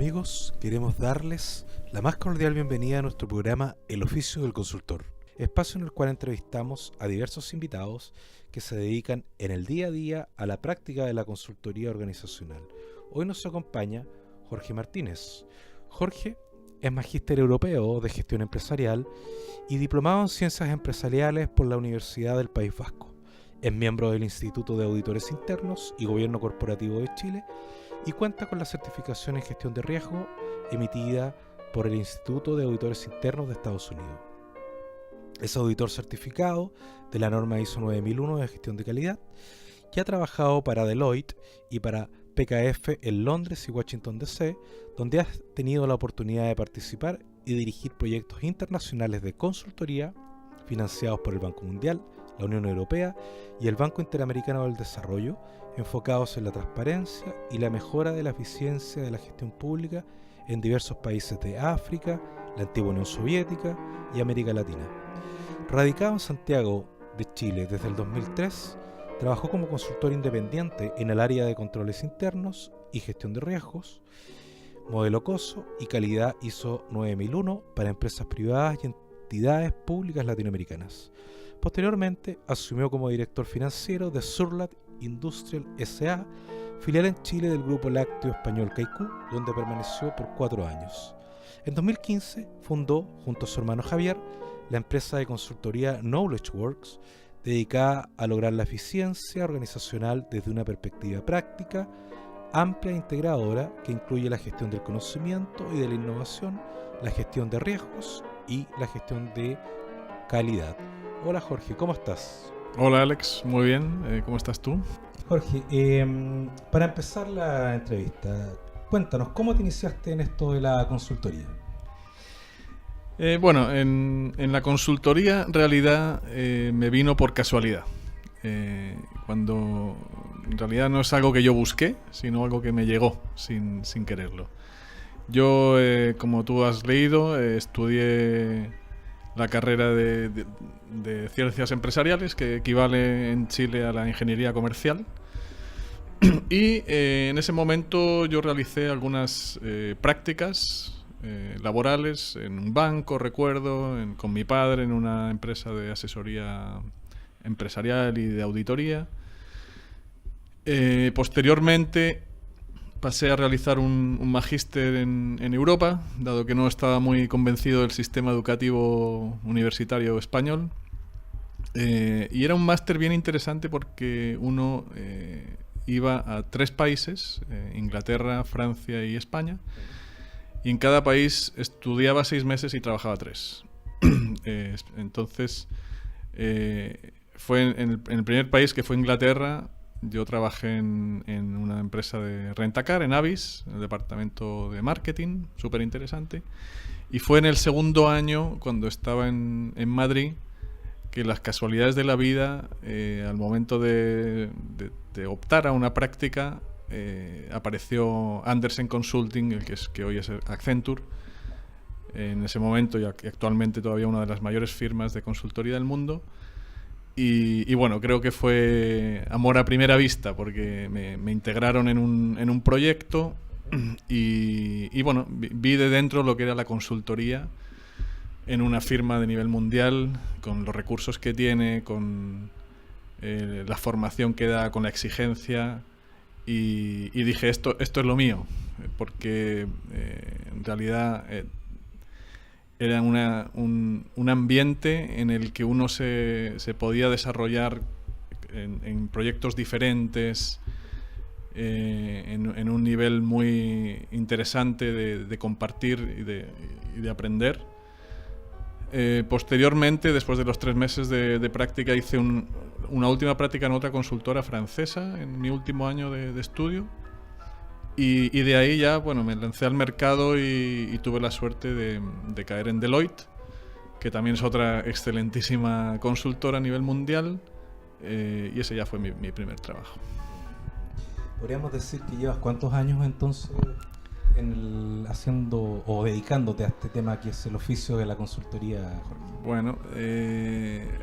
amigos, queremos darles la más cordial bienvenida a nuestro programa El Oficio del Consultor, espacio en el cual entrevistamos a diversos invitados que se dedican en el día a día a la práctica de la consultoría organizacional. Hoy nos acompaña Jorge Martínez. Jorge es magíster europeo de gestión empresarial y diplomado en ciencias empresariales por la Universidad del País Vasco. Es miembro del Instituto de Auditores Internos y Gobierno Corporativo de Chile y cuenta con la certificación en gestión de riesgo emitida por el Instituto de Auditores Internos de Estados Unidos. Es auditor certificado de la norma ISO 9001 de gestión de calidad y ha trabajado para Deloitte y para PKF en Londres y Washington DC, donde ha tenido la oportunidad de participar y dirigir proyectos internacionales de consultoría financiados por el Banco Mundial, la Unión Europea y el Banco Interamericano del Desarrollo, enfocados en la transparencia y la mejora de la eficiencia de la gestión pública en diversos países de África, la antigua Unión Soviética y América Latina. Radicado en Santiago de Chile desde el 2003, trabajó como consultor independiente en el área de controles internos y gestión de riesgos, modelo COSO y calidad ISO 9001 para empresas privadas y entidades públicas latinoamericanas. Posteriormente asumió como director financiero de Surlat Industrial S.A., filial en Chile del grupo lácteo español Kaiku, donde permaneció por 4 años. En 2015 fundó, junto a su hermano Javier, la empresa de consultoría Knowledge Works, dedicada a lograr la eficiencia organizacional desde una perspectiva práctica, amplia e integradora que incluye la gestión del conocimiento y de la innovación, la gestión de riesgos y la gestión de calidad. Hola Jorge, ¿cómo estás? Hola Alex, muy bien. ¿Cómo estás tú? Jorge, para empezar la entrevista, cuéntanos, ¿cómo te iniciaste en esto de la consultoría? Bueno, en la consultoría en realidad me vino por casualidad. Cuando en realidad no es algo que yo busqué, sino algo que me llegó sin quererlo. Yo, como tú has leído, estudié la carrera de ciencias empresariales, que equivale en Chile a la ingeniería comercial. Y en ese momento yo realicé algunas prácticas laborales en un banco, recuerdo, con mi padre en una empresa de asesoría empresarial y de auditoría. Posteriormente pasé a realizar un magíster en Europa, dado que no estaba muy convencido del sistema educativo universitario español. Y era un máster bien interesante porque uno iba a 3 países, Inglaterra, Francia y España, y en cada país estudiaba 6 meses y trabajaba 3. Entonces, fue en el primer país, que fue Inglaterra. Yo trabajé en una empresa de rentacar, en Avis, en el departamento de marketing, súper interesante. Y fue en el segundo año, cuando estaba en Madrid, que las casualidades de la vida, al momento de optar a una práctica, apareció Andersen Consulting, que hoy es Accenture, en ese momento y actualmente todavía una de las mayores firmas de consultoría del mundo. Y bueno, creo que fue amor a primera vista, porque me integraron en un proyecto y bueno, vi de dentro lo que era la consultoría en una firma de nivel mundial, con los recursos que tiene, con la formación que da, con la exigencia, y dije, esto es lo mío, porque en realidad era un ambiente en el que uno se podía desarrollar en proyectos diferentes, en un nivel muy interesante de compartir y de aprender. Posteriormente, después de los 3 meses de práctica, hice una última práctica en otra consultora francesa en mi último año de estudio. Y de ahí ya, bueno, me lancé al mercado y tuve la suerte de caer en Deloitte, que también es otra excelentísima consultora a nivel mundial, y ese ya fue mi primer trabajo. Podríamos decir que llevas ¿cuántos años entonces haciendo o dedicándote a este tema que es el oficio de la consultoría, Jorge? Bueno,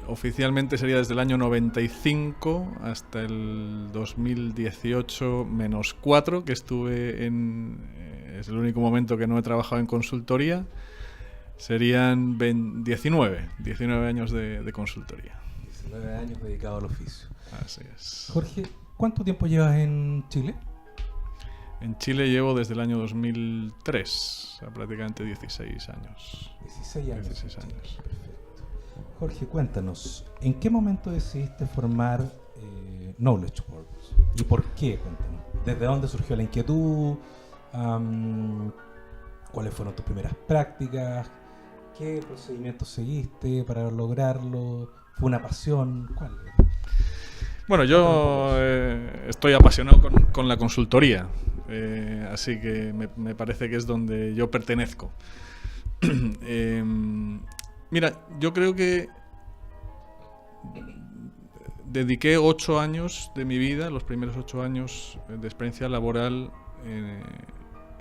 oficialmente sería desde el año 95 hasta el 2018 -4, que estuve en es el único momento que no he trabajado en consultoría. Serían 19 años de consultoría. 19 años dedicado al oficio. Así es. Jorge, ¿cuánto tiempo llevas en Chile? En Chile llevo desde el año 2003, o sea, prácticamente 16 años. 16 años. 16 años. Perfecto. Jorge, cuéntanos, ¿en qué momento decidiste formar Knowledge Works? ¿Y por qué? Cuéntanos. ¿Desde dónde surgió la inquietud? ¿Cuáles fueron tus primeras prácticas? ¿Qué procedimientos seguiste para lograrlo? ¿Fue una pasión? ¿Cuál? Bueno, yo estoy apasionado con la consultoría, así que me parece que es donde yo pertenezco. Mira, yo creo que dediqué 8 años de mi vida, los primeros 8 años de experiencia laboral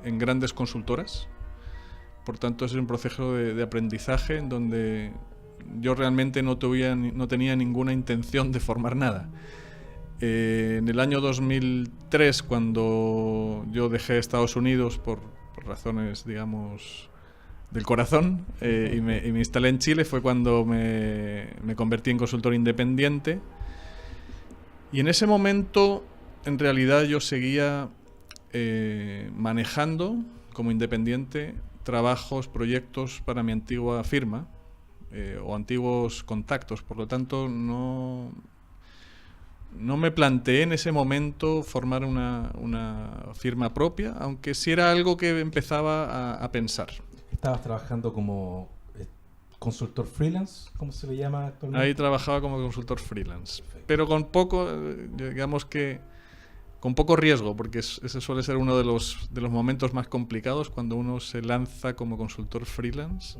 en grandes consultoras. Por tanto, es un proceso de aprendizaje en donde yo realmente no tenía ninguna intención de formar nada. En el año 2003, cuando yo dejé Estados Unidos por razones, digamos, del corazón, y me instalé en Chile, fue cuando me convertí en consultor independiente. Y en ese momento, en realidad, yo seguía manejando como independiente trabajos, proyectos para mi antigua firma o antiguos contactos. Por lo tanto, no me planteé en ese momento formar una firma propia, aunque sí era algo que empezaba a pensar. ¿Estabas trabajando como consultor freelance, como se le llama actualmente? Ahí trabajaba como consultor freelance, pero con poco, digamos que con poco riesgo, porque ese suele ser uno de los momentos más complicados cuando uno se lanza como consultor freelance.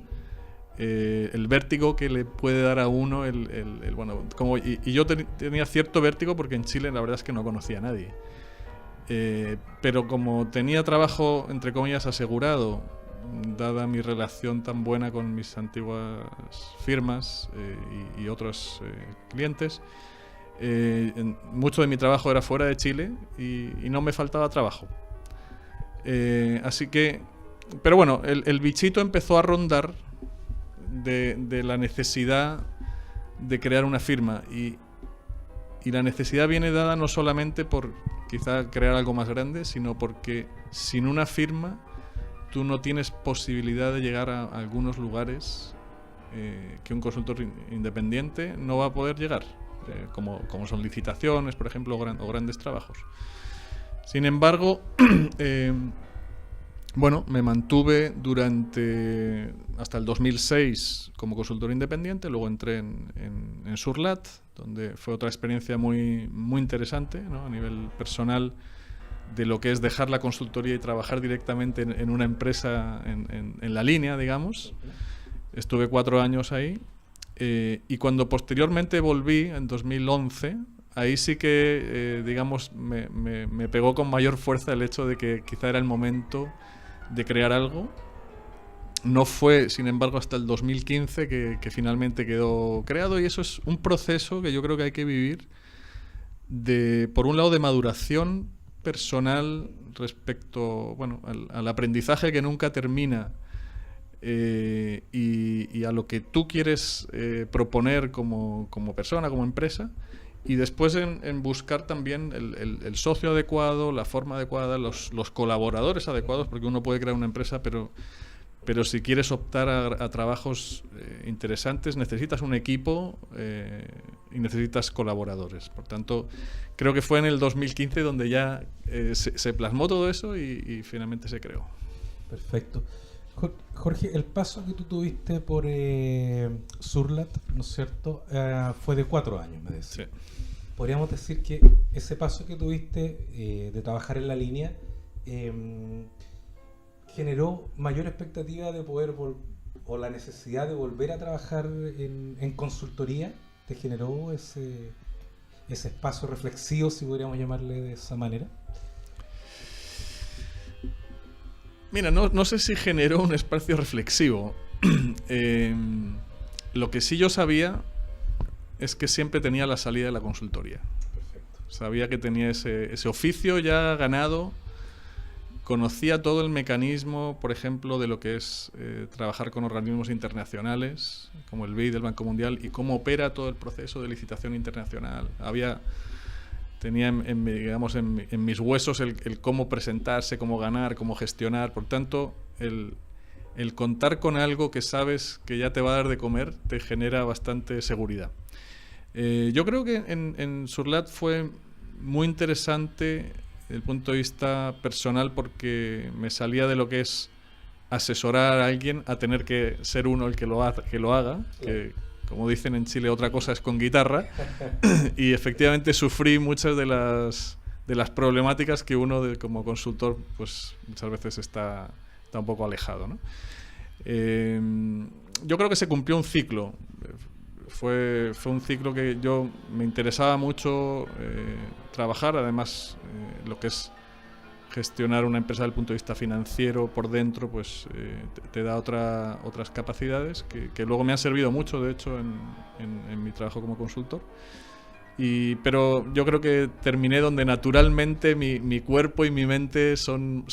El vértigo que le puede dar a uno bueno, y yo tenía cierto vértigo porque en Chile la verdad es que no conocía a nadie, pero como tenía trabajo entre comillas asegurado, dada mi relación tan buena con mis antiguas firmas y otros clientes, mucho de mi trabajo era fuera de Chile y no me faltaba trabajo, así que, pero bueno, el bichito empezó a rondar de la necesidad de crear una firma y la necesidad viene dada no solamente por quizá crear algo más grande, sino porque sin una firma tú no tienes posibilidad de llegar a algunos lugares que un consultor independiente no va a poder llegar, como son licitaciones, por ejemplo, o grandes trabajos. Sin embargo, bueno, me mantuve hasta el 2006 como consultor independiente, luego entré en Surlat, donde fue otra experiencia muy, muy interesante, ¿no? A nivel personal, de lo que es dejar la consultoría y trabajar directamente en una empresa en la línea, digamos. Estuve 4 años ahí, y cuando posteriormente volví, en 2011, ahí sí que, digamos, me pegó con mayor fuerza el hecho de que quizá era el momento de crear algo. No fue, sin embargo, hasta el 2015 que finalmente quedó creado, y eso es un proceso que yo creo que hay que vivir, por un lado, de maduración personal respecto, bueno, al aprendizaje que nunca termina, y a lo que tú quieres proponer como persona, como empresa, y después en buscar también el socio adecuado, la forma adecuada, los colaboradores adecuados, porque uno puede crear una empresa, pero si quieres optar a trabajos interesantes, necesitas un equipo y necesitas colaboradores. Por tanto, creo que fue en el 2015 donde ya se plasmó todo eso y finalmente se creó. Perfecto. Jorge, el paso que tú tuviste por Surlat, ¿no es cierto?, fue de 4 años, me decís. Sí. Podríamos decir que ese paso que tuviste de trabajar en la línea generó mayor expectativa de poder o la necesidad de volver a trabajar en consultoría. ¿Te generó ese espacio reflexivo, si podríamos llamarle de esa manera? Mira, no sé si generó un espacio reflexivo. Lo que sí yo sabía es que siempre tenía la salida de la consultoría. Perfecto. Sabía que tenía ese oficio ya ganado, conocía todo el mecanismo, por ejemplo, de lo que es trabajar con organismos internacionales, como el BEI del Banco Mundial, y cómo opera todo el proceso de licitación internacional. Tenía en mis huesos el cómo presentarse, cómo ganar, cómo gestionar. Por tanto, el contar con algo que sabes que ya te va a dar de comer te genera bastante seguridad. Yo creo que en Surlat fue muy interesante desde el punto de vista personal, porque me salía de lo que es asesorar a alguien a tener que ser uno el que lo haga, que, como dicen en Chile, otra cosa es con guitarra. Y efectivamente sufrí muchas de las problemáticas que uno como consultor pues muchas veces está un poco alejado, ¿no? Yo creo que se cumplió un ciclo. Fue un ciclo que yo me interesaba mucho trabajar. Además, lo que es gestionar una empresa desde el punto de vista financiero por dentro, pues te da otras capacidades que luego me han servido mucho, de hecho, en mi trabajo como consultor. Pero yo creo que terminé donde naturalmente mi cuerpo y mi mente están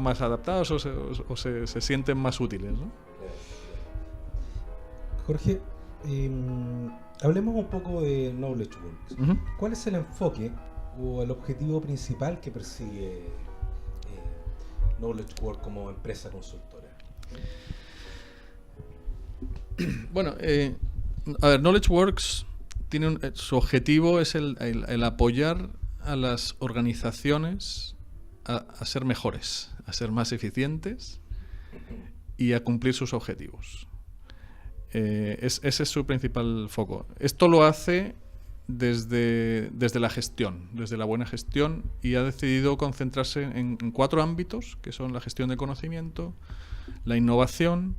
más adaptados o se sienten más útiles, ¿no? Jorge, hablemos un poco de Knowledge Works. ¿Cuál es el enfoque o el objetivo principal que persigue Knowledge Works como empresa consultora? Bueno, a ver, Knowledge Works tiene su objetivo es el apoyar a las organizaciones a ser mejores, a ser más eficientes y a cumplir sus objetivos. Ese es su principal foco. Esto lo hace desde la gestión, desde la buena gestión, y ha decidido concentrarse en 4 ámbitos, que son la gestión de conocimiento, la innovación,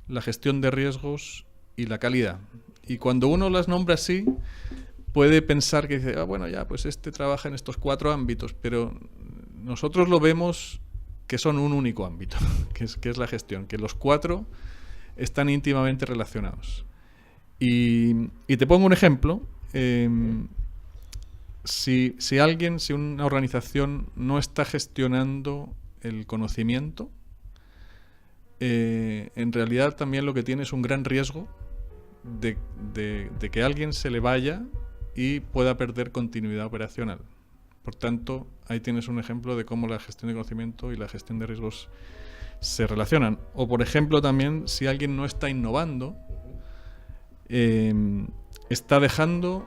la gestión de riesgos y la calidad. Y cuando uno las nombra así, puede pensar que dice, bueno, ya, pues trabaja en estos 4 ámbitos, pero nosotros lo vemos que son un único ámbito, que es la gestión, que los 4 están íntimamente relacionados. Y te pongo un ejemplo. Si una organización no está gestionando el conocimiento, en realidad también lo que tiene es un gran riesgo de que alguien se le vaya y pueda perder continuidad operacional. Por tanto, ahí tienes un ejemplo de cómo la gestión de conocimiento y la gestión de riesgos se relacionan. O, por ejemplo, también si alguien no está innovando, está dejando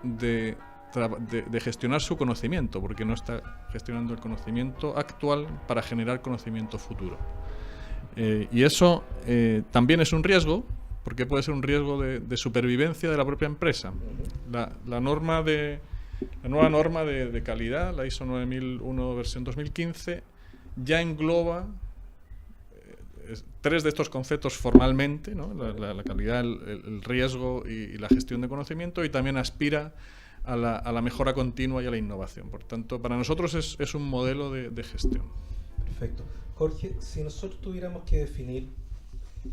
de gestionar su conocimiento, porque no está gestionando el conocimiento actual para generar conocimiento futuro. Y eso también es un riesgo, porque puede ser un riesgo de supervivencia de la propia empresa. La nueva norma de calidad, la ISO 9001 versión 2015, ya engloba 3 de estos conceptos formalmente, ¿no? La calidad, el riesgo y la gestión de conocimiento, y también aspira a la mejora continua y a la innovación. Por tanto, para nosotros es un modelo de gestión. Perfecto. Jorge, si nosotros tuviéramos que definir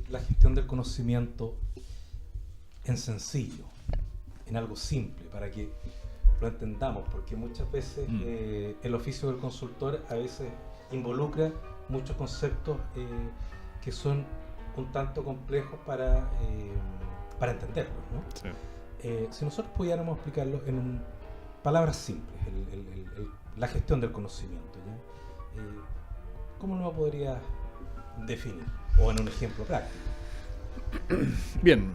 la gestión del conocimiento en sencillo, en algo simple, para que lo entendamos, porque muchas veces el oficio del consultor a veces involucra muchos conceptos que son un tanto complejos para entenderlos, ¿no? Sí. Si nosotros pudiéramos explicarlo en palabras simples, la gestión del conocimiento, ¿ya? ¿Cómo lo podría definir? O en un ejemplo práctico. Bien.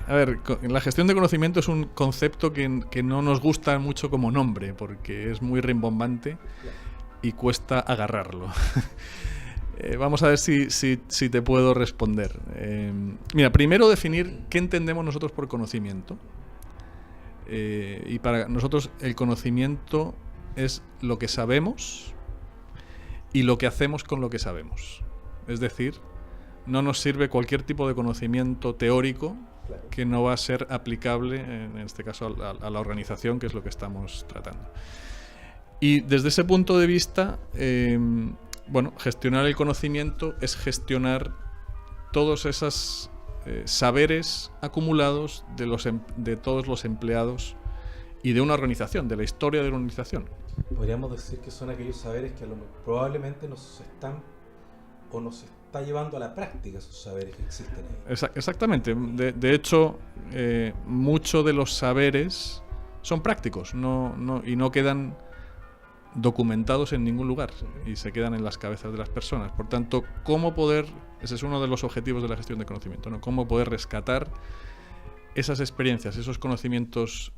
A ver, la gestión de conocimiento es un concepto que no nos gusta mucho como nombre, porque es muy rimbombante y cuesta agarrarlo. Vamos a ver si te puedo responder. Mira, primero definir qué entendemos nosotros por conocimiento. Y para nosotros el conocimiento es lo que sabemos y lo que hacemos con lo que sabemos. Es decir, no nos sirve cualquier tipo de conocimiento teórico que no va a ser aplicable, en este caso, a la organización, que es lo que estamos tratando. Y desde ese punto de vista, gestionar el conocimiento es gestionar todos esos saberes acumulados de todos los empleados y de una organización, de la historia de la organización. Podríamos decir que son aquellos saberes que probablemente nos está llevando a la práctica esos saberes que existen ahí. Exactamente. De hecho, muchos de los saberes son prácticos y no quedan documentados en ningún lugar y se quedan en las cabezas de las personas. Por tanto, ese es uno de los objetivos de la gestión de conocimiento, ¿no? Cómo poder rescatar esas experiencias, esos conocimientos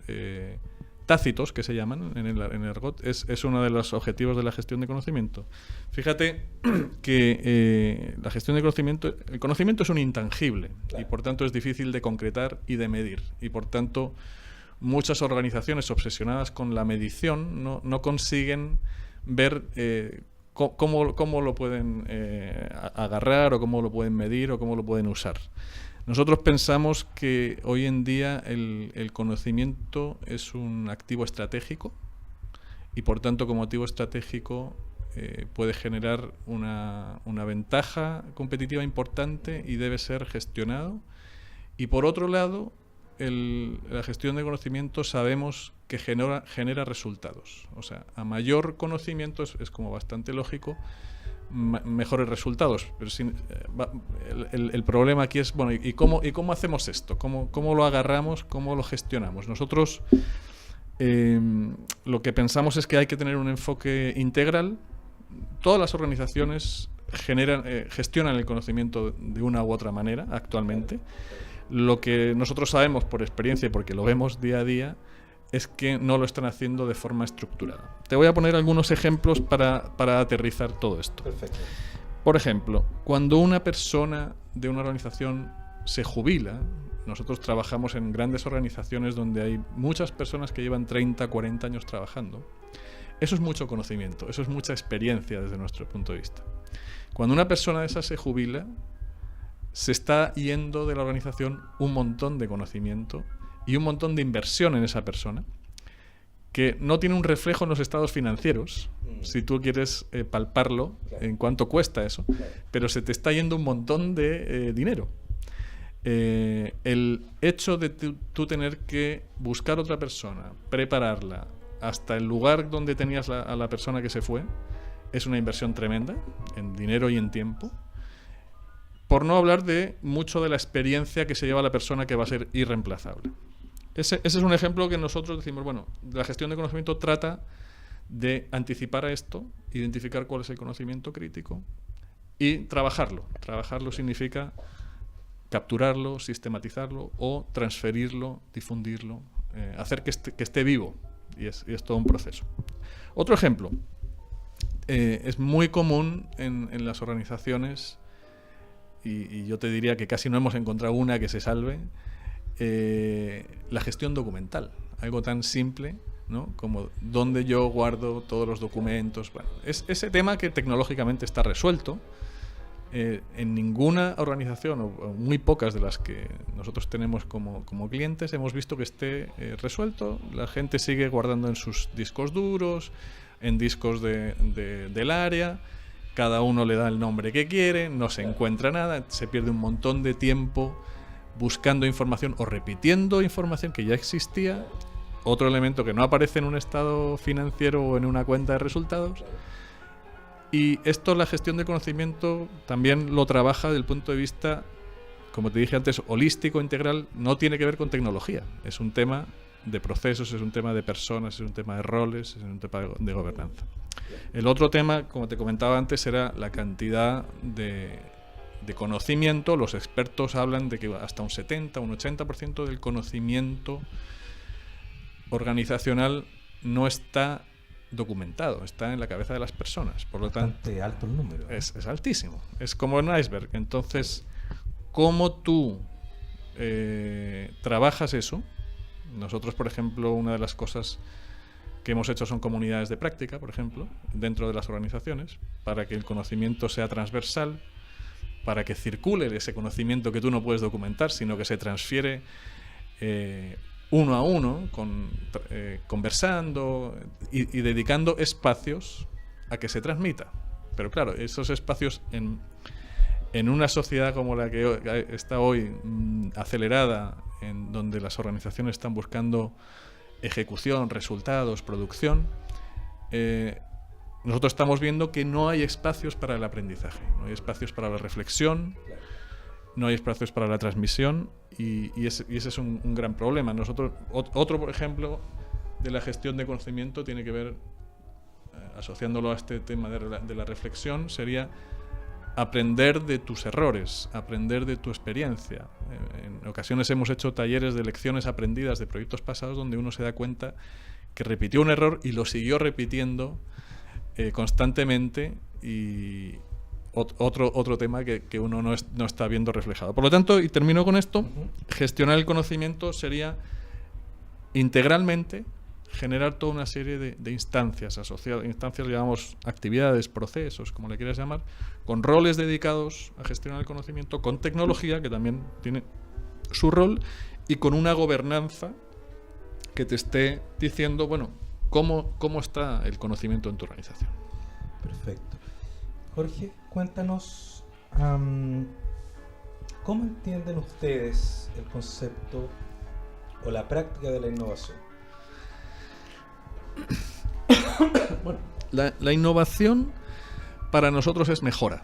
tácitos, que se llaman en el argot, es uno de los objetivos de la gestión de conocimiento. Fíjate que la gestión de conocimiento, el conocimiento es un intangible, claro, y por tanto es difícil de concretar y de medir, y por tanto muchas organizaciones obsesionadas con la medición no consiguen ver cómo lo pueden agarrar, o cómo lo pueden medir, o cómo lo pueden usar. Nosotros pensamos que hoy en día el conocimiento es un activo estratégico, y por tanto como activo estratégico puede generar una ventaja competitiva importante y debe ser gestionado. Y por otro lado, la gestión de conocimiento sabemos que genera resultados. O sea, a mayor conocimiento es como bastante lógico, mejores resultados. Pero el problema aquí es, bueno, ¿y cómo hacemos esto? ¿Cómo lo agarramos? ¿Cómo lo gestionamos? Nosotros lo que pensamos es que hay que tener un enfoque integral. Todas las organizaciones gestionan el conocimiento de una u otra manera actualmente. Lo que nosotros sabemos por experiencia y porque lo vemos día a día es que no lo están haciendo de forma estructurada. Te voy a poner algunos ejemplos para aterrizar todo esto. Perfecto. Por ejemplo, cuando una persona de una organización se jubila, nosotros trabajamos en grandes organizaciones donde hay muchas personas que llevan 30, 40 años trabajando. Eso es mucho conocimiento, eso es mucha experiencia desde nuestro punto de vista. Cuando una persona de esas se jubila, se está yendo de la organización un montón de conocimiento y un montón de inversión en esa persona, que no tiene un reflejo en los estados financieros, si tú quieres palparlo, claro, en cuánto cuesta eso, claro, pero se te está yendo un montón de dinero. El hecho de tú tener que buscar otra persona, prepararla hasta el lugar donde tenías a la persona que se fue, es una inversión tremenda en dinero y en tiempo. Por no hablar de mucho de la experiencia que se lleva la persona que va a ser irreemplazable. Ese es un ejemplo que nosotros decimos, bueno, la gestión de conocimiento trata de anticipar a esto, identificar cuál es el conocimiento crítico y trabajarlo. Trabajarlo significa capturarlo, sistematizarlo o transferirlo, difundirlo, hacer que esté vivo, y es todo un proceso. Otro ejemplo, es muy común en las organizaciones, y yo te diría que casi no hemos encontrado una que se salve, la gestión documental. Algo tan simple, ¿no?, como dónde yo guardo todos los documentos. Bueno, es ese tema que tecnológicamente está resuelto. En ninguna organización, o muy pocas de las que nosotros tenemos como clientes, hemos visto que esté resuelto. La gente sigue guardando en sus discos duros, en discos del área. Cada uno le da el nombre que quiere, no se encuentra nada, se pierde un montón de tiempo buscando información o repitiendo información que ya existía, otro elemento que no aparece en un estado financiero o en una cuenta de resultados. Y esto, la gestión de conocimiento, también lo trabaja desde el punto de vista, como te dije antes, holístico, integral. No tiene que ver con tecnología, es un tema de procesos, es un tema de personas, es un tema de roles, es un tema de gobernanza. El otro tema, como te comentaba antes, era la cantidad de conocimiento. Los expertos hablan de que hasta un 70, un 80% del conocimiento organizacional no está documentado, está en la cabeza de las personas. Por lo tanto, bastante alto el número, ¿eh? Es altísimo, es como un iceberg. Entonces, ¿cómo tú trabajas eso? Nosotros, por ejemplo, una de las cosas que hemos hecho son comunidades de práctica, por ejemplo, dentro de las organizaciones, para que el conocimiento sea transversal, para que circule ese conocimiento que tú no puedes documentar, sino que se transfiere uno a uno, conversando y dedicando espacios a que se transmita. Pero claro, esos espacios en una sociedad como la que está hoy, acelerada, en donde las organizaciones están buscando ejecución, resultados, producción, nosotros estamos viendo que no hay espacios para el aprendizaje, no hay espacios para la reflexión, no hay espacios para la transmisión, y ese es un gran problema. Nosotros, otro, por ejemplo, de la gestión de conocimiento tiene que ver, asociándolo a este tema de la reflexión, sería aprender de tus errores, aprender de tu experiencia. En ocasiones hemos hecho talleres de lecciones aprendidas de proyectos pasados donde uno se da cuenta que repitió un error y lo siguió repitiendo constantemente, y otro tema que uno no está viendo reflejado. Por lo tanto, y termino con esto, gestionar el conocimiento sería integralmente generar toda una serie de instancias asociadas, instancias, llamamos actividades, procesos, como le quieras llamar, con roles dedicados a gestionar el conocimiento, con tecnología, que también tiene su rol, y con una gobernanza que te esté diciendo, bueno, cómo está el conocimiento en tu organización. Perfecto. Jorge, cuéntanos, ¿cómo entienden ustedes el concepto o la práctica de la innovación? Bueno, la innovación para nosotros es mejora.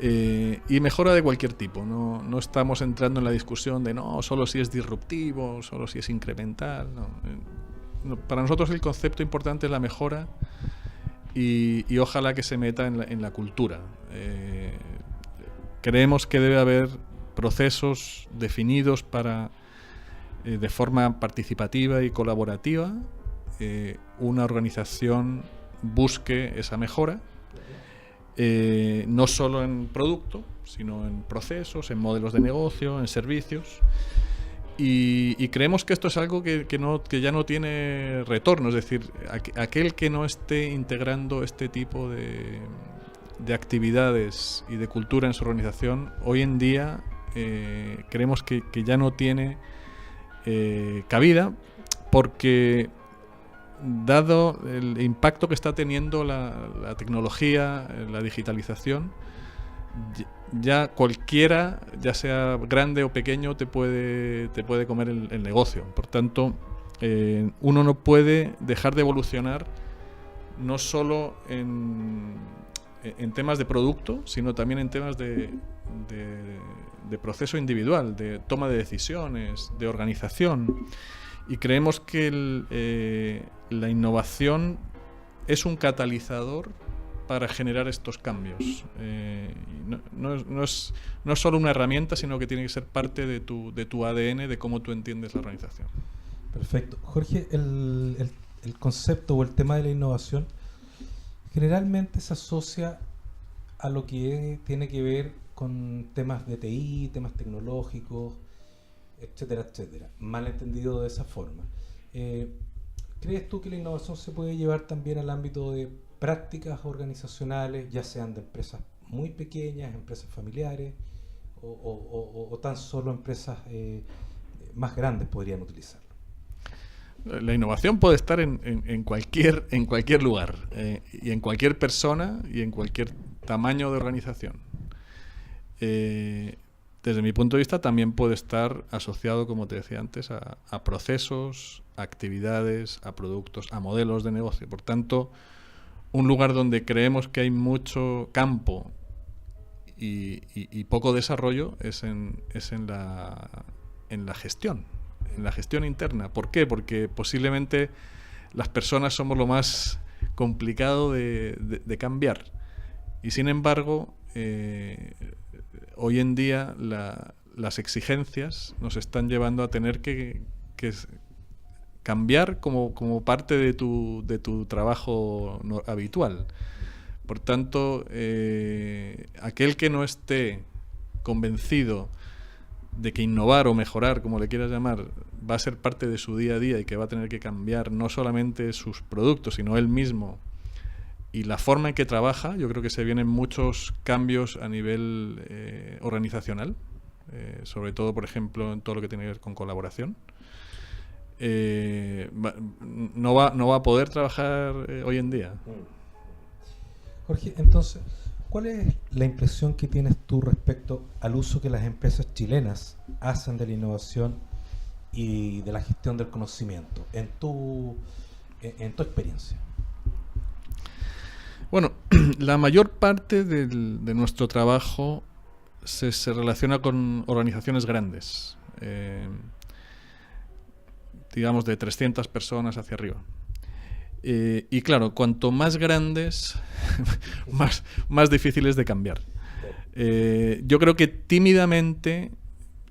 Y mejora de cualquier tipo. No estamos entrando en la discusión de solo si es disruptivo, solo si es incremental. Para nosotros el concepto importante es la mejora, y ojalá que se meta en la cultura. Creemos que debe haber procesos definidos para, de forma participativa y colaborativa, una organización busque esa mejora, no solo en producto, sino en procesos, en modelos de negocio, en servicios. Y creemos que esto es algo que ya no tiene retorno. Es decir, aquel que no esté integrando este tipo de actividades y de cultura en su organización, hoy en día creemos que ya no tiene cabida, porque dado el impacto que está teniendo la tecnología, la digitalización, ya cualquiera, ya sea grande o pequeño, te puede comer el negocio. Por tanto, uno no puede dejar de evolucionar, no solo en temas de producto, sino también en temas de proceso individual, de toma de decisiones, de organización. Y creemos que la innovación es un catalizador para generar estos cambios. No es solo una herramienta, sino que tiene que ser parte de tu ADN, de cómo tú entiendes la organización. Perfecto. Jorge, el concepto o el tema de la innovación generalmente se asocia a lo que tiene que ver con temas de TI, temas tecnológicos, etcétera, etcétera. Mal entendido de esa forma. ¿Crees tú que la innovación se puede llevar también al ámbito de prácticas organizacionales, ya sean de empresas muy pequeñas, empresas familiares, o tan solo empresas más grandes podrían utilizarlo? La innovación puede estar en cualquier lugar, y en cualquier persona y en cualquier tamaño de organización. Desde mi punto de vista, también puede estar asociado, como te decía antes, a procesos, a actividades, a productos, a modelos de negocio. Por tanto, un lugar donde creemos que hay mucho campo y poco desarrollo es en la gestión, en la gestión interna. ¿Por qué? Porque posiblemente las personas somos lo más complicado de cambiar. Y sin embargo, hoy en día las exigencias nos están llevando a tener que cambiar como parte de tu trabajo habitual. Por tanto, aquel que no esté convencido de que innovar o mejorar, como le quieras llamar, va a ser parte de su día a día y que va a tener que cambiar no solamente sus productos, sino él mismo y la forma en que trabaja, yo creo que se vienen muchos cambios a nivel organizacional, sobre todo, por ejemplo, en todo lo que tiene que ver con colaboración. No va a poder trabajar hoy en día. Jorge, entonces, ¿cuál es la impresión que tienes tú respecto al uso que las empresas chilenas hacen de la innovación y de la gestión del conocimiento en tu experiencia? Bueno, la mayor parte de nuestro trabajo se relaciona con organizaciones grandes, digamos de 300 personas hacia arriba. Y claro, cuanto más grandes, más difíciles de cambiar. Yo creo que tímidamente,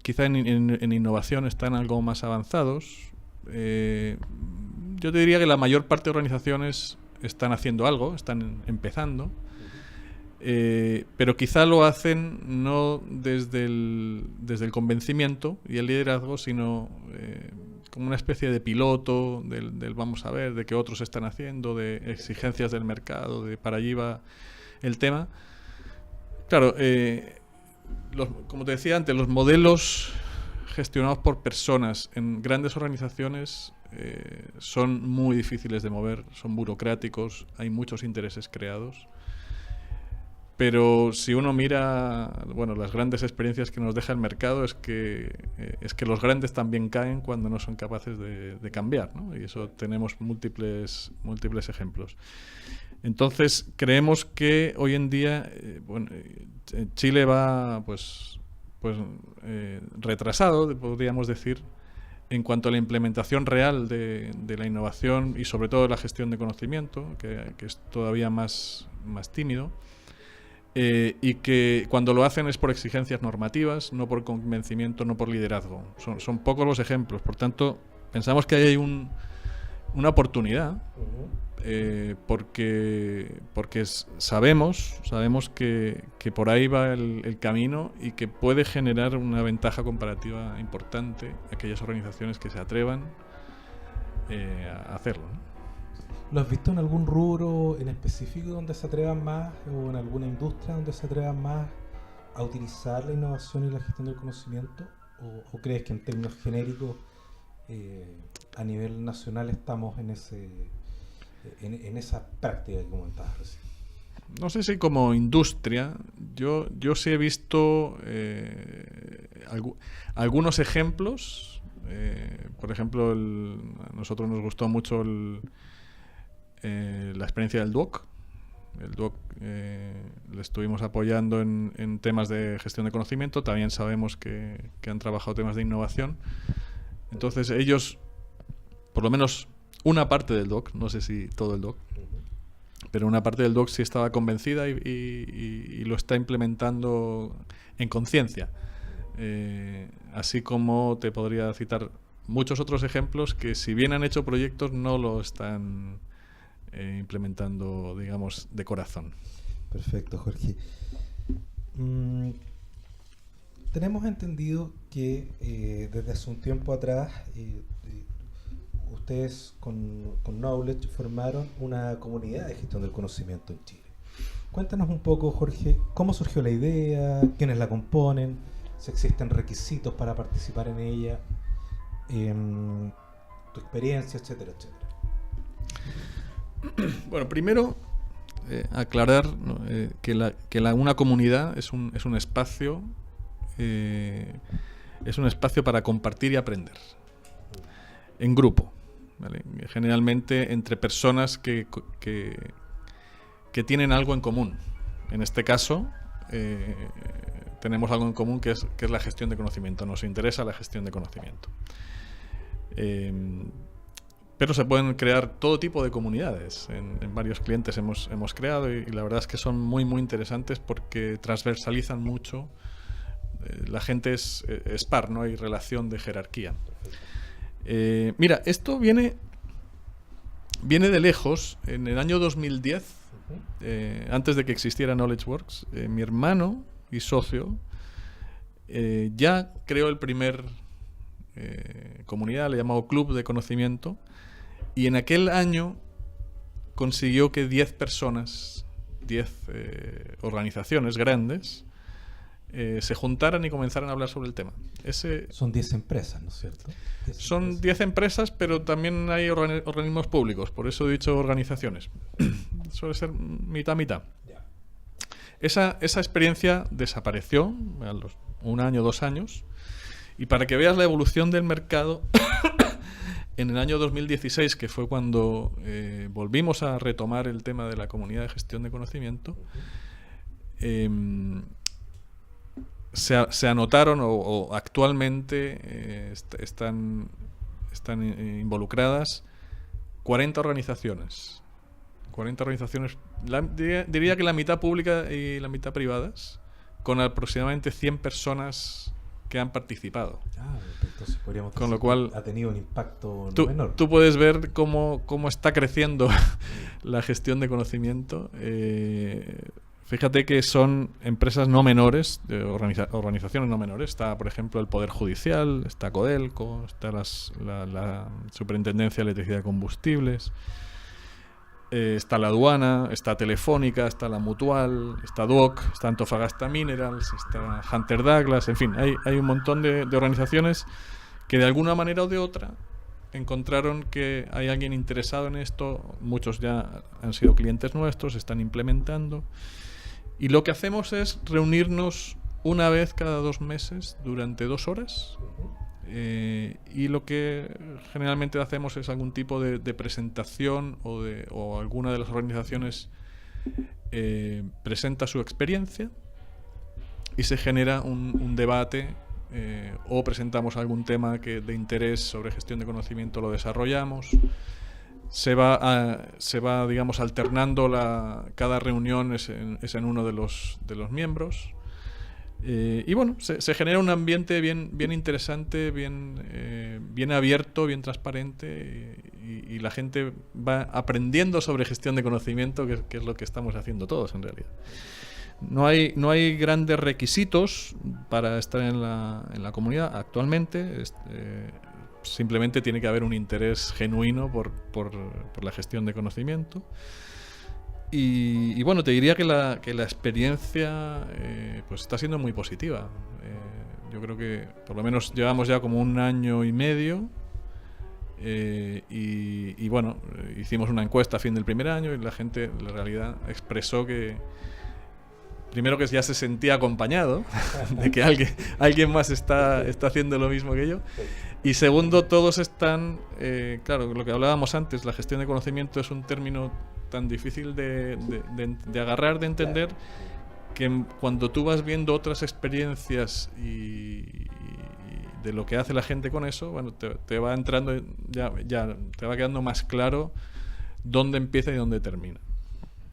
quizá en innovación están algo más avanzados. Yo te diría que la mayor parte de organizaciones están haciendo algo, están empezando, pero quizá lo hacen no desde el convencimiento y el liderazgo, sino como una especie de piloto del vamos a ver, de que otros están haciendo, de exigencias del mercado, de para allí va el tema. Claro, como te decía antes, los modelos gestionados por personas en grandes organizaciones son muy difíciles de mover, son burocráticos, hay muchos intereses creados. Pero si uno mira, bueno, las grandes experiencias que nos deja el mercado es que los grandes también caen cuando no son capaces de cambiar, ¿no? Y eso tenemos múltiples ejemplos. Entonces creemos que hoy en día, Chile va pues retrasado, podríamos decir, en cuanto a la implementación real de la innovación y sobre todo la gestión de conocimiento, que es todavía más tímido. Y que cuando lo hacen es por exigencias normativas, no por convencimiento, no por liderazgo. Son pocos los ejemplos. Por tanto, pensamos que hay una oportunidad, porque sabemos que por ahí va el camino y que puede generar una ventaja comparativa importante a aquellas organizaciones que se atrevan a hacerlo, ¿no? ¿Lo has visto en algún rubro en específico donde se atrevan más, o en alguna industria donde se atrevan más a utilizar la innovación y la gestión del conocimiento? ¿O crees que en términos genéricos a nivel nacional estamos en esa práctica que comentabas recién? No sé si como industria, yo sí he visto algunos ejemplos. Por ejemplo, a nosotros nos gustó mucho la experiencia del DUOC. El DUOC le estuvimos apoyando en temas de gestión de conocimiento. También sabemos que han trabajado temas de innovación. Entonces ellos, por lo menos una parte del DUOC, no sé si todo el DUOC, pero una parte del DUOC sí estaba convencida y lo está implementando en conciencia. Así como te podría citar muchos otros ejemplos que, si bien han hecho proyectos, no lo están implementando, digamos, de corazón. Perfecto, Jorge. Tenemos entendido que desde hace un tiempo atrás ustedes con Knowledge formaron una comunidad de gestión del conocimiento en Chile. Cuéntanos un poco, Jorge, cómo surgió la idea, quiénes la componen, si existen requisitos para participar en ella, tu experiencia, etcétera, etcétera. Bueno, primero aclarar, ¿no? que una comunidad es un espacio para compartir y aprender en grupo, ¿vale? Generalmente entre personas que tienen algo en común. En este caso tenemos algo en común que es la gestión de conocimiento. Nos interesa la gestión de conocimiento. Pero se pueden crear todo tipo de comunidades. En varios clientes hemos creado y la verdad es que son muy, muy interesantes porque transversalizan mucho. La gente es par, no hay relación de jerarquía. Mira, esto viene de lejos. En el año 2010, antes de que existiera KnowledgeWorks, mi hermano y socio ya creó el primer comunidad, le llamó Club de Conocimiento, y en aquel año consiguió que 10 personas, 10 organizaciones grandes, se juntaran y comenzaran a hablar sobre el tema. Son 10 empresas, ¿no es cierto? Son 10 empresas, pero también hay organismos públicos, por eso he dicho organizaciones. Suele ser mitad-mitad. Esa experiencia desapareció a los 1 año, 2 años, Y para que veas la evolución del mercado, en el año 2016, que fue cuando volvimos a retomar el tema de la comunidad de gestión de conocimiento, se anotaron o actualmente están involucradas 40 organizaciones. 40 organizaciones, diría que la mitad pública y la mitad privadas, con aproximadamente 100 personas que han participado. Entonces podríamos con lo cual ha tenido un impacto no menor. Tú puedes ver cómo está creciendo la gestión de conocimiento. Fíjate que son empresas no menores, organizaciones no menores. Está, por ejemplo, el Poder Judicial, está Codelco, está la Superintendencia de Electricidad y Combustibles, está la aduana, está Telefónica, está la Mutual, está Duoc, está Antofagasta Minerals, está Hunter Douglas, en fin, hay un montón de organizaciones que de alguna manera o de otra encontraron que hay alguien interesado en esto. Muchos ya han sido clientes nuestros, están implementando, y lo que hacemos es reunirnos una vez cada 2 meses durante 2 horas. Y lo que generalmente hacemos es algún tipo de presentación o alguna de las organizaciones presenta su experiencia y se genera un debate, o presentamos algún tema de interés sobre gestión de conocimiento, lo desarrollamos. Se va digamos, alternando cada reunión es en uno de los miembros. Y bueno, se genera un ambiente bien interesante, bien abierto, bien transparente, y la gente va aprendiendo sobre gestión de conocimiento, que es lo que estamos haciendo todos en realidad. No hay grandes requisitos para estar en la comunidad actualmente. Simplemente tiene que haber un interés genuino por la gestión de conocimiento. Y bueno, te diría que la experiencia pues está siendo muy positiva. Yo creo que por lo menos llevamos ya como 1 año y medio, y bueno, hicimos una encuesta a fin del primer año y la gente en realidad expresó que primero que ya se sentía acompañado de que alguien más está haciendo lo mismo que yo, y segundo, todos están claro, lo que hablábamos antes, la gestión de conocimiento es un término tan difícil de agarrar, de entender, que cuando tú vas viendo otras experiencias y de lo que hace la gente con eso, bueno, te va entrando, ya te va quedando más claro dónde empieza y dónde termina.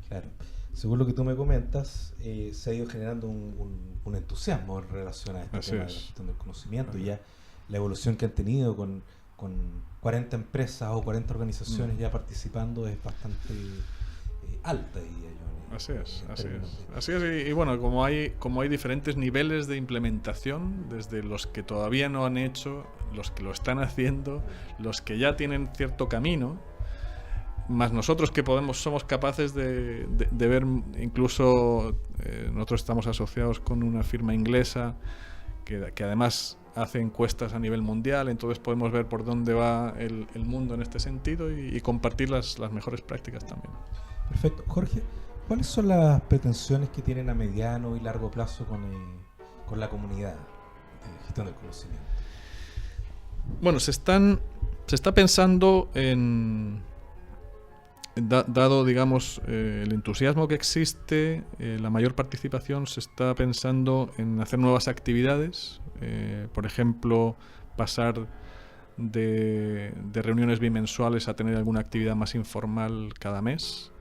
Claro. Según lo que tú me comentas, se ha ido generando un entusiasmo en relación a este tema de la gestión del conocimiento. Y ya la evolución que han tenido con 40 empresas o 40 organizaciones ya participando es bastante alta, diría yo. Así es. Y bueno, como hay diferentes niveles de implementación, desde los que todavía no han hecho, los que lo están haciendo, los que ya tienen cierto camino, más nosotros que somos capaces de ver, incluso nosotros estamos asociados con una firma inglesa que además hace encuestas a nivel mundial, entonces podemos ver por dónde va el mundo en este sentido y compartir las mejores prácticas también. Perfecto. Jorge, ¿cuáles son las pretensiones que tienen a mediano y largo plazo con la comunidad de gestión del conocimiento? Bueno, se está pensando dado, digamos, el entusiasmo que existe, la mayor participación, se está pensando en hacer nuevas actividades, por ejemplo, pasar de reuniones bimensuales a tener alguna actividad más informal cada mes.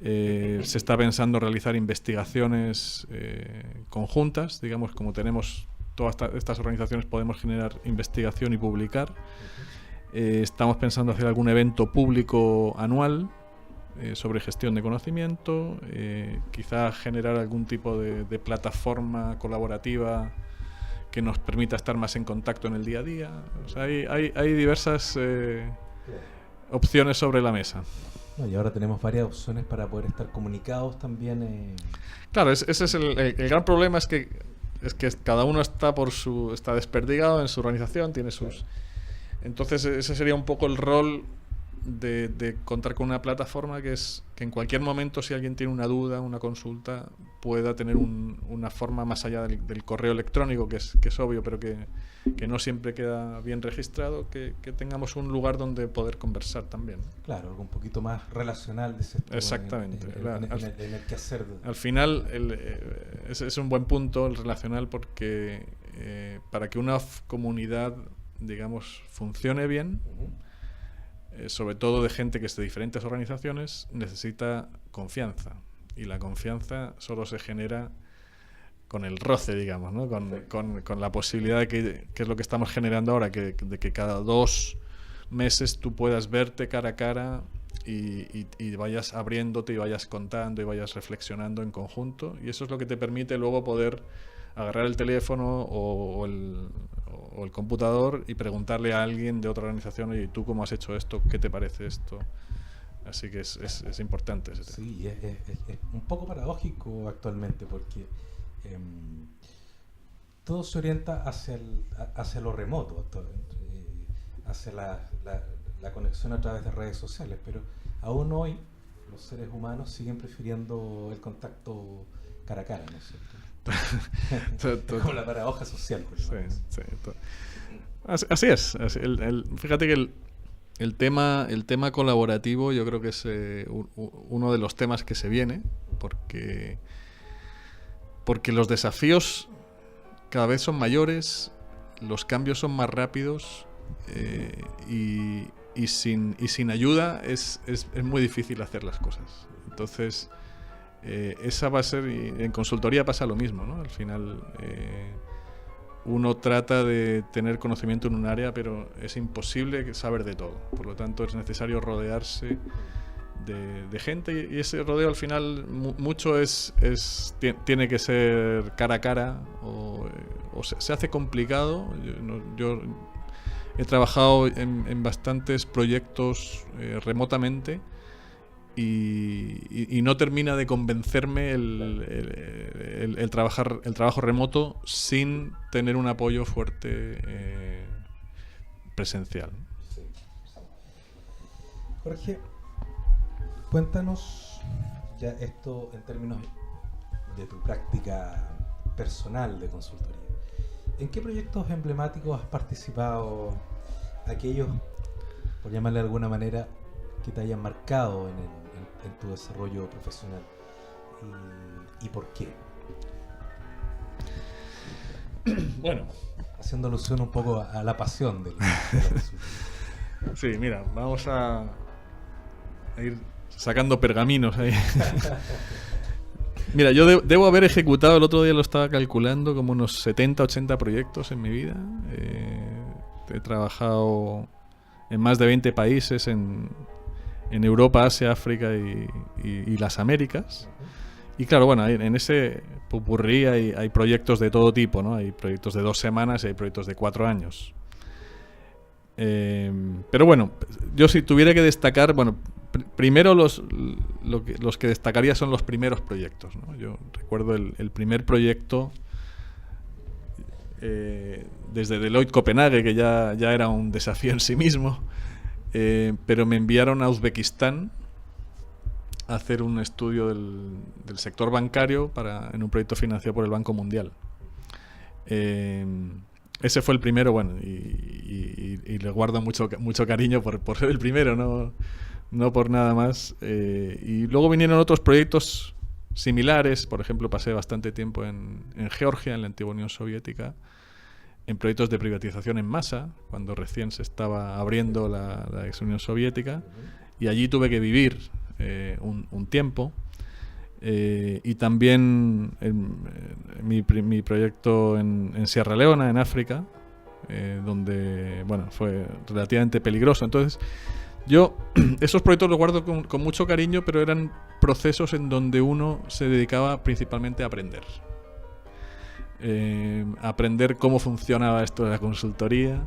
Se está pensando realizar investigaciones conjuntas, digamos, como tenemos todas estas organizaciones, podemos generar investigación y publicar. Estamos pensando hacer algún evento público anual sobre gestión de conocimiento, quizá generar algún tipo de plataforma colaborativa que nos permita estar más en contacto en el día a día. O sea, hay diversas opciones sobre la mesa. Y ahora tenemos varias opciones para poder estar comunicados también. Claro, ese es el gran problema, es que cada uno está desperdigado en su organización, tiene sus... Entonces ese sería un poco el rol de contar con una plataforma que en cualquier momento, si alguien tiene una duda, una consulta, pueda tener una forma más allá del correo electrónico, que es obvio, pero que no siempre queda bien registrado, que tengamos un lugar donde poder conversar también. Claro, algo un poquito más relacional de ese Exactamente. En el quehacer. Al final es un buen punto el relacional, porque para que una comunidad, digamos, funcione bien, sobre todo de gente que es de diferentes organizaciones, necesita confianza, y la confianza solo se genera con el roce, digamos, ¿no? Con la posibilidad de que es lo que estamos generando ahora, de que cada 2 meses tú puedas verte cara a cara y vayas abriéndote y vayas contando y vayas reflexionando en conjunto, y eso es lo que te permite luego poder agarrar el teléfono o el computador y preguntarle a alguien de otra organización: oye, ¿tú cómo has hecho esto? ¿Qué te parece esto? Así que es importante ese tema. Sí, es un poco paradójico actualmente, porque todo se orienta hacia lo remoto, hacia la conexión a través de redes sociales, pero aún hoy los seres humanos siguen prefiriendo el contacto cara a cara, ¿no es cierto? Es como la paradoja social. Sí. Así es. Fíjate que el tema colaborativo yo creo que es uno de los temas que se viene, porque los desafíos cada vez son mayores, los cambios son más rápidos, y sin ayuda es muy difícil hacer las cosas. Entonces, esa va a ser, y en consultoría pasa lo mismo, ¿no? Al final uno trata de tener conocimiento en un área, pero es imposible saber de todo. Por lo tanto, es necesario rodearse de gente, y ese rodeo al final mucho tiene que ser cara a cara, o se hace complicado. Yo he trabajado en bastantes proyectos remotamente, y no termina de convencerme el trabajo remoto sin tener un apoyo fuerte presencial. Sí. Jorge, cuéntanos ya esto en términos de tu práctica personal de consultoría. ¿En qué proyectos emblemáticos has participado? Aquellos, por llamarle de alguna manera, que te hayan marcado en tu desarrollo profesional, y por qué. Bueno, haciendo alusión un poco a la pasión de la consultoría. Sí, mira, vamos a ir sacando pergaminos ahí. Mira, yo debo haber ejecutado, el otro día lo estaba calculando, como unos 70, 80 proyectos en mi vida. He trabajado en más de 20 países en Europa, Asia, África y las Américas. Y claro, bueno, en ese popurrí hay proyectos de todo tipo, ¿no? Hay proyectos de 2 semanas y hay proyectos de 4 años. Pero bueno, yo si tuviera que destacar, bueno, primero los que destacaría son los primeros proyectos, ¿no? Yo recuerdo el primer proyecto desde Deloitte Copenhague, que ya era un desafío en sí mismo. Pero me enviaron a Uzbekistán a hacer un estudio del sector bancario en un proyecto financiado por el Banco Mundial. Ese fue el primero, bueno, y le guardo mucho cariño por ser el primero, no por nada más. Y luego vinieron otros proyectos similares. Por ejemplo, pasé bastante tiempo en Georgia, en la antigua Unión Soviética, en proyectos de privatización en masa, cuando recién se estaba abriendo la ex Unión Soviética, y allí tuve que vivir un tiempo. Y también mi proyecto en Sierra Leona, en África, donde bueno, fue relativamente peligroso. Entonces, yo esos proyectos los guardo con mucho cariño, pero eran procesos en donde uno se dedicaba principalmente a aprender. Aprender cómo funcionaba esto de la consultoría,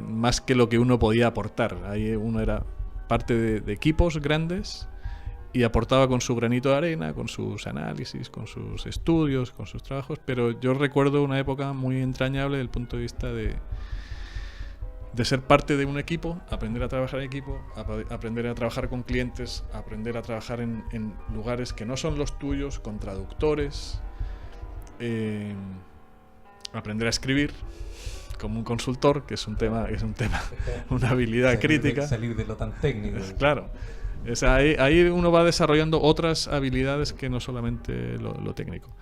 más que lo que uno podía aportar. Ahí uno era parte de equipos grandes y aportaba con su granito de arena, con sus análisis, con sus estudios, con sus trabajos. Pero yo recuerdo una época muy entrañable desde el punto de vista de de ser parte de un equipo, aprender a trabajar en equipo, aprender a trabajar con clientes, aprender a trabajar en lugares que no son los tuyos, con traductores, aprender a escribir como un consultor, que es un tema, una habilidad crítica. Salir de lo tan técnico. Claro. O sea, ahí uno va desarrollando otras habilidades que no solamente lo técnico.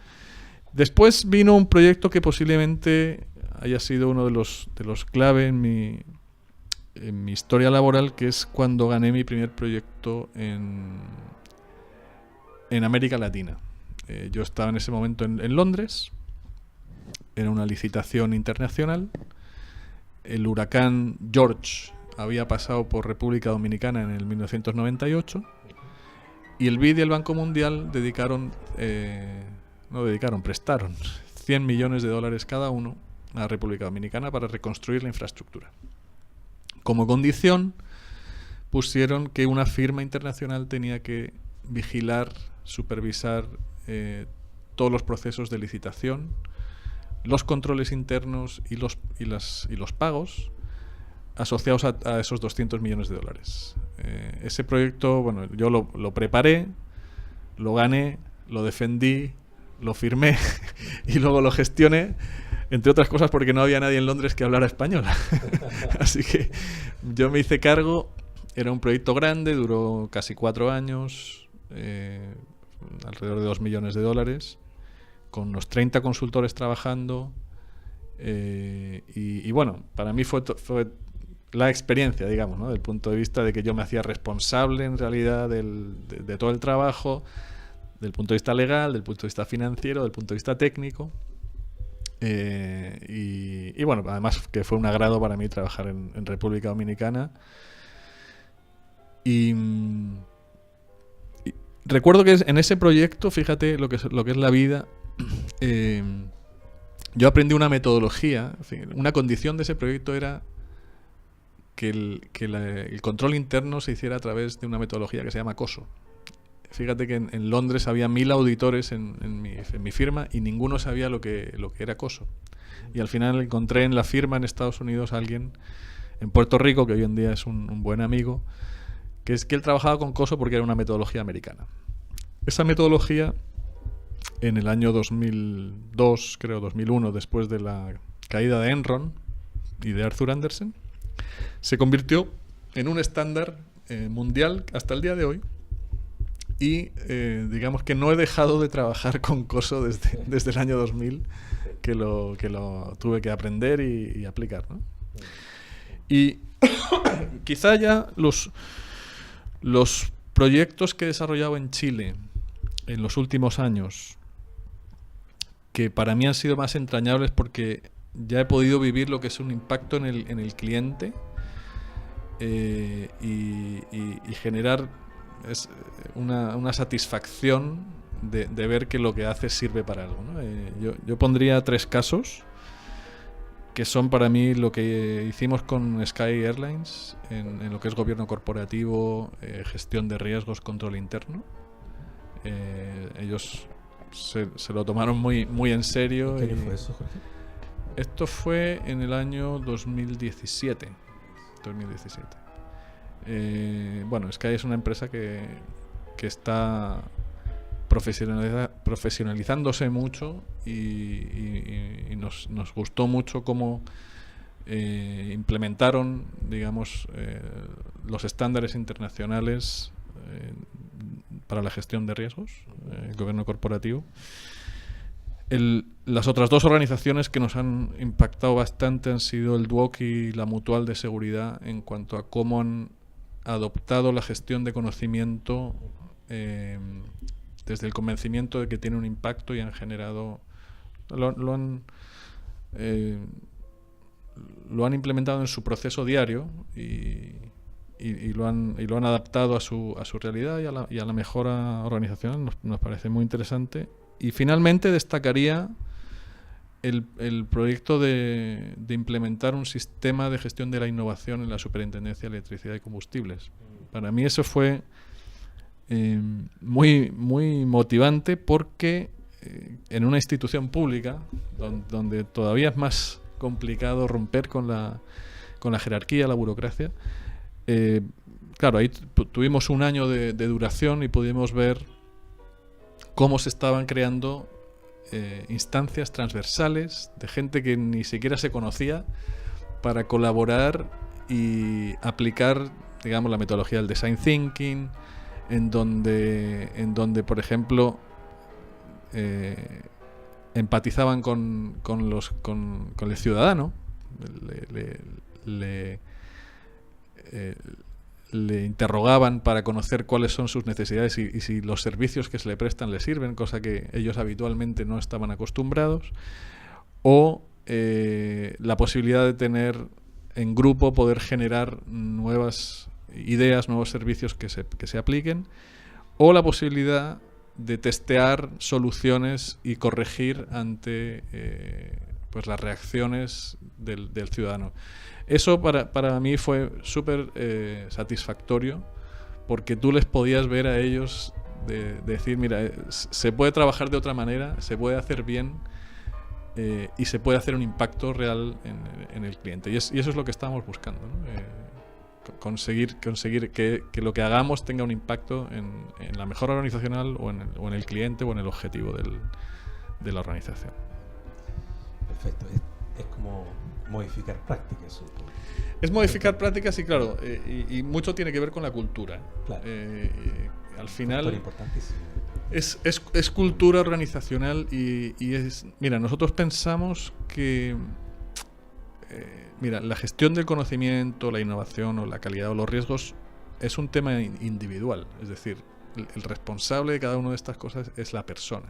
Después vino un proyecto que posiblemente haya sido uno de los clave en mi historia laboral, que es cuando gané mi primer proyecto en América Latina. Yo estaba en ese momento en Londres, era una licitación internacional. El huracán George había pasado por República Dominicana en el 1998 y el BID y el Banco Mundial prestaron $100 millones cada uno a la República Dominicana para reconstruir la infraestructura. Como condición, pusieron que una firma internacional tenía que vigilar, supervisar todos los procesos de licitación, los controles internos y los pagos asociados a esos $200 millones. Ese proyecto, bueno, yo lo preparé, lo gané, lo defendí, lo firmé y luego lo gestioné, entre otras cosas porque no había nadie en Londres que hablara español. Así que yo me hice cargo. Era un proyecto grande, duró casi 4 años, alrededor de $2 millones, con unos 30 consultores trabajando. Y bueno, para mí fue la experiencia, digamos, ¿no? Del punto de vista de que yo me hacía responsable en realidad de todo el trabajo, del punto de vista legal, del punto de vista financiero, del punto de vista técnico. Y bueno, además que fue un agrado para mí trabajar en República Dominicana. Y recuerdo que en ese proyecto, fíjate lo que es la vida, yo aprendí una metodología. En fin, una condición de ese proyecto era que el control interno se hiciera a través de una metodología que se llama COSO. Fíjate que en Londres había 1000 auditores en mi firma y ninguno sabía lo que era COSO. Y al final encontré en la firma en Estados Unidos a alguien en Puerto Rico, que hoy en día es un buen amigo, que él trabajaba con COSO porque era una metodología americana. Esa metodología, en el año 2002, creo 2001, después de la caída de Enron y de Arthur Andersen, se convirtió en un estándar mundial hasta el día de hoy. Y digamos que no he dejado de trabajar con COSO desde el año 2000, que lo tuve que aprender y aplicar, ¿no? Y quizá ya los proyectos que he desarrollado en Chile en los últimos años, que para mí han sido más entrañables porque ya he podido vivir lo que es un impacto en el cliente y generar una satisfacción de ver que lo que hace sirve para algo, ¿no? Yo pondría 3 casos que son para mí lo que hicimos con Sky Airlines en lo que es gobierno corporativo, gestión de riesgos, control interno. Ellos se lo tomaron muy en serio. ¿Qué año fue eso, Jorge? Esto fue en el año 2017. Bueno, Sky es una empresa que está profesionalizándose mucho y nos gustó mucho cómo implementaron, digamos, los estándares internacionales para la gestión de riesgos, el gobierno corporativo. Las otras 2 organizaciones que nos han impactado bastante han sido el DUOC y la Mutual de Seguridad, en cuanto a cómo han adoptado la gestión de conocimiento desde el convencimiento de que tiene un impacto, y han generado lo han implementado en su proceso diario y lo han adaptado a su realidad y a la mejora organizacional. Nos parece muy interesante. Y finalmente destacaría el proyecto de implementar un sistema de gestión de la innovación en la Superintendencia de Electricidad y Combustibles. Para mí eso fue muy motivante, porque en una institución pública donde todavía es más complicado romper con la jerarquía, la burocracia. Claro, ahí tuvimos un año de duración y pudimos ver cómo se estaban creando instancias transversales de gente que ni siquiera se conocía para colaborar y aplicar, digamos, la metodología del design thinking, en donde por ejemplo, empatizaban con el ciudadano, le interrogaban para conocer cuáles son sus necesidades y si los servicios que se le prestan le sirven, cosa que ellos habitualmente no estaban acostumbrados, o la posibilidad de tener en grupo, poder generar nuevas ideas, nuevos servicios que se apliquen, o la posibilidad de testear soluciones y corregir ante pues las reacciones del ciudadano. Eso para mí fue súper satisfactorio, porque tú les podías ver a ellos de decir, mira, se puede trabajar de otra manera, se puede hacer bien, y se puede hacer un impacto real en el cliente. Y eso es lo que estábamos buscando, ¿no? Conseguir que lo que hagamos tenga un impacto en la mejora organizacional o en el cliente o en el objetivo de la organización. Perfecto. Es como modificar prácticas. Es modificar prácticas y claro, y mucho tiene que ver con la cultura. Claro. Al final importantísimo. Es cultura organizacional y es... Mira, nosotros pensamos que la gestión del conocimiento, la innovación o la calidad o los riesgos es un tema individual. Es decir, el responsable de cada una de estas cosas es la persona.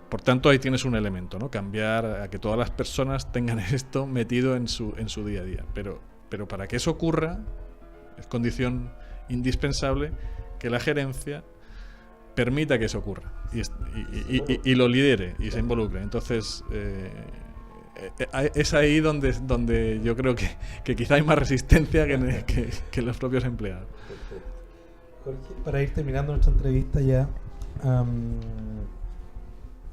Por tanto, ahí tienes un elemento, ¿no? Cambiar a que todas las personas tengan esto metido en su día a día. Pero para que eso ocurra, es condición indispensable que la gerencia permita que eso ocurra y lo lidere y se involucre. Entonces, es ahí donde yo creo que quizá hay más resistencia que los propios empleados. Jorge, para ir terminando nuestra entrevista ya,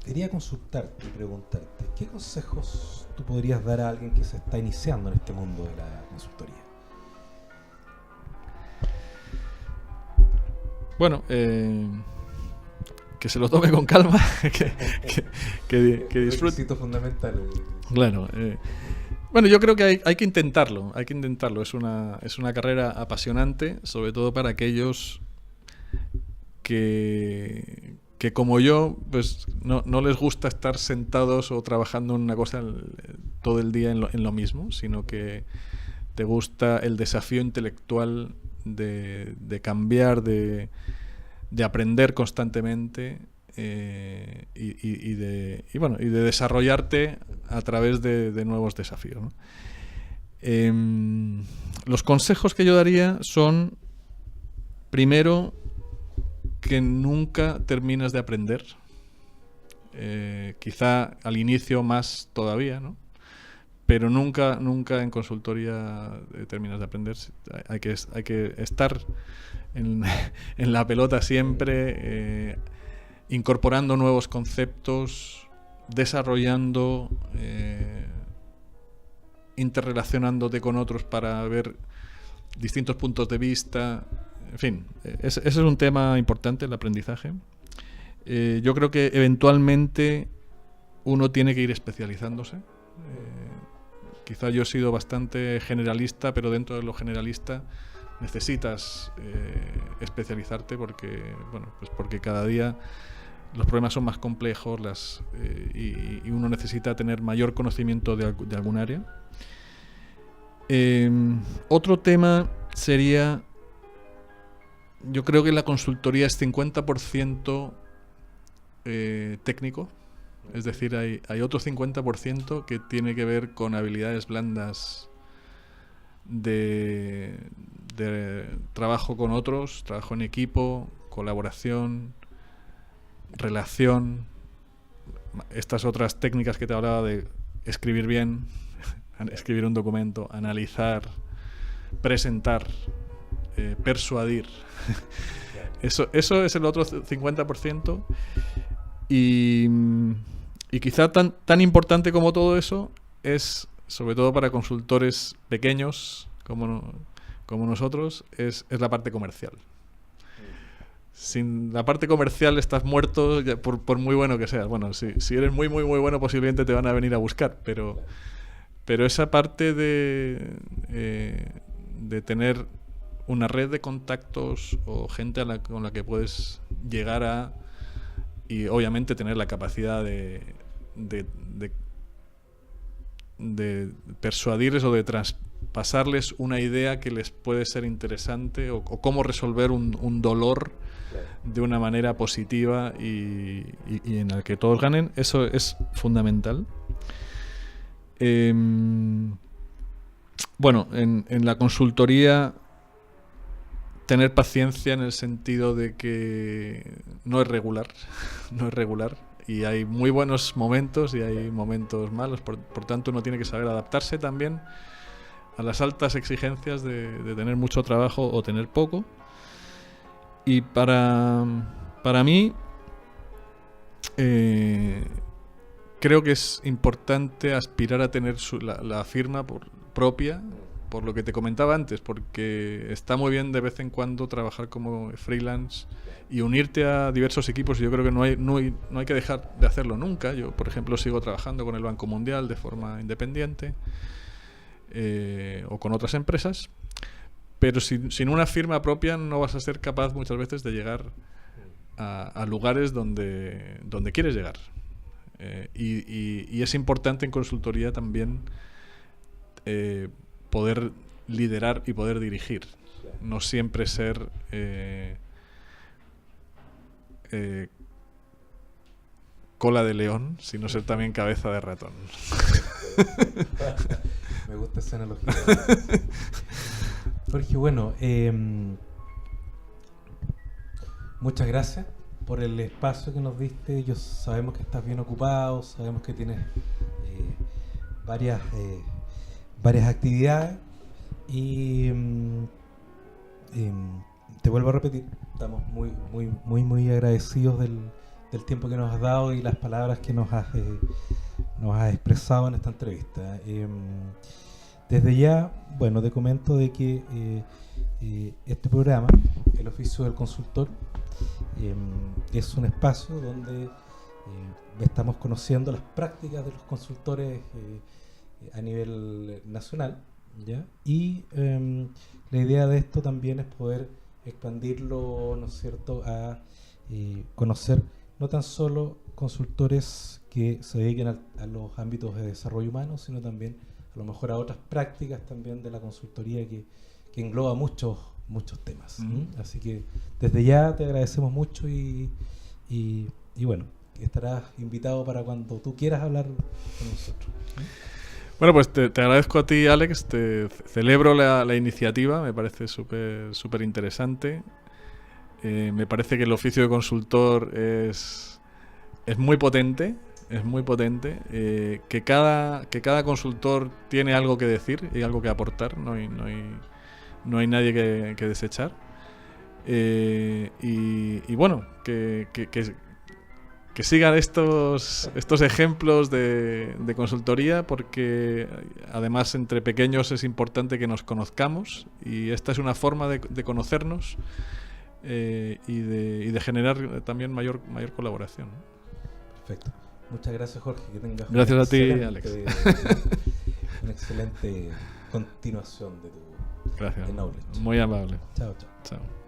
quería consultarte y preguntarte, ¿qué consejos tú podrías dar a alguien que se está iniciando en este mundo de la consultoría? Bueno, que se lo tome con calma, que disfrute. Requisito fundamental. Claro. Bueno, yo creo que hay que intentarlo. Es una carrera apasionante, sobre todo para aquellos que como yo, pues no les gusta estar sentados o trabajando en una cosa todo el día en lo mismo, sino que te gusta el desafío intelectual de cambiar, de aprender constantemente y de desarrollarte a través de nuevos desafíos, ¿no? Los consejos que yo daría son, primero, que nunca terminas de aprender. Quizá al inicio más todavía, ¿no? Pero nunca en consultoría terminas de aprender. Hay que estar en la pelota siempre, incorporando nuevos conceptos, desarrollando, interrelacionándote con otros para ver distintos puntos de vista. En fin, ese es un tema importante, el aprendizaje. Yo creo que eventualmente uno tiene que ir especializándose. Quizá yo he sido bastante generalista, pero dentro de lo generalista necesitas especializarte porque cada día los problemas son más complejos y uno necesita tener mayor conocimiento de algún área. Otro tema sería, yo creo que la consultoría es 50% técnico. Es decir, hay otro 50% que tiene que ver con habilidades blandas de trabajo con otros, trabajo en equipo, colaboración, relación, estas otras técnicas que te hablaba de escribir bien, escribir un documento, analizar, presentar, persuadir. Eso es el otro 50%. Y quizá tan importante como todo eso es sobre todo para consultores pequeños como nosotros, es la parte comercial. Sin la parte comercial estás muerto por muy bueno que seas. Bueno, si eres muy bueno, posiblemente te van a venir a buscar, pero esa parte de tener una red de contactos o gente con la que puedes llegar y obviamente tener la capacidad de persuadirles o de traspasarles una idea que les puede ser interesante o cómo resolver un dolor de una manera positiva y en la que todos ganen, eso es fundamental. Bueno, en la consultoría, tener paciencia en el sentido de que no es regular, y hay muy buenos momentos y hay momentos malos, por tanto uno tiene que saber adaptarse también a las altas exigencias de tener mucho trabajo o tener poco. Y para mí creo que es importante aspirar a tener la firma propia, por lo que te comentaba antes, porque está muy bien de vez en cuando trabajar como freelance y unirte a diversos equipos. Yo creo que no hay que dejar de hacerlo nunca. Yo, por ejemplo, sigo trabajando con el Banco Mundial de forma independiente o con otras empresas, pero sin una firma propia no vas a ser capaz muchas veces de llegar a lugares donde quieres llegar. Y es importante en consultoría también poder liderar y poder dirigir. No siempre ser cola de león, sino ser también cabeza de ratón. Me gusta esa analogía. Jorge, bueno, muchas gracias por el espacio que nos diste. Sabemos que estás bien ocupado, sabemos que tienes varias actividades y te vuelvo a repetir, estamos muy agradecidos del tiempo que nos has dado y las palabras que nos has expresado en esta entrevista. Desde ya, bueno, te comento de que este programa, El Oficio del Consultor, es un espacio donde estamos conociendo las prácticas de los consultores a nivel nacional, ¿ya? Y la idea de esto también es poder expandirlo, ¿no es cierto?, a conocer no tan solo consultores que se dediquen a los ámbitos de desarrollo humano, sino también a lo mejor a otras prácticas también de la consultoría que engloba muchos temas. Así que desde ya te agradecemos mucho y bueno, estarás invitado para cuando tú quieras hablar con nosotros. Bueno, pues te agradezco a ti, Alex, te celebro la iniciativa, me parece súper interesante. Me parece que el oficio de consultor es muy potente, que cada consultor tiene algo que decir y algo que aportar, no hay nadie que desechar. Y bueno, que sigan estos ejemplos de consultoría, porque además entre pequeños es importante que nos conozcamos, y esta es una forma de conocernos y de generar también mayor colaboración. Perfecto. Muchas gracias, Jorge. Que tengas gracias a ti, Alex. Una excelente continuación de tu Gracias. knowledge. Muy amable. Chao. Chao.